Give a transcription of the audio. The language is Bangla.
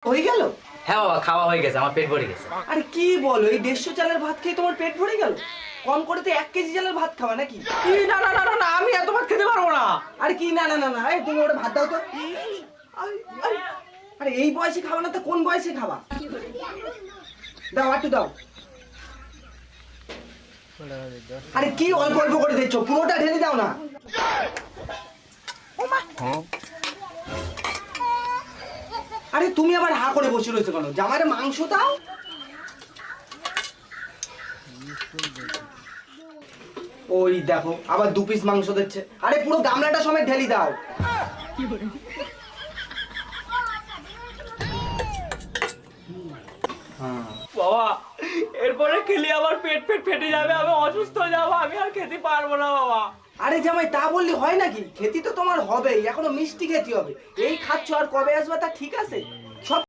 হয়ে গেল? হ্যাঁ বাবা, খাওয়া হয়ে গেছে, আমার পেট ভরে গেছে। আরে কি বলো, এই 150 চালের ভাত খেয়ে তোমার পেট ভরে গেল? কম করে তো 1 কেজি চালের ভাত খাওয়া নাকি? না না না না না, আমি এত ভাত খেতে পারবো না। আরে কি না না না না, এই তুমি ওটা ভাত দাও তো। আরে, আরে এই বয়সে খাবা না তো কোন বয়সে খাবা? দাও একটু দাও। আরে কি অল্প অল্প করে দিচ্ছ, পুরোটা ঢেলে দাও না। আরে তুমি আবার হা করে বসে রয়েছো কেন? জামাইরে মাংস দাও। ওই দেখো আবার 2 পিস মাংস দিচ্ছে। আরে পুরো গামলাটা সমেত ঢেলি দাও। বাবা, এরপরে খেলে আমার পেট ফেটে যাবে, আমি অসুস্থ হয়ে যাবো, আমি আর খেতে পারবো না বাবা। আরে জামাই তা বললি হয় নাকি? খেতে তো তোমার হবেই, এখনো মিষ্টি খেতে হবে। এই খাচ্ছ আর কবে আসবে তা ঠিক আছে? সব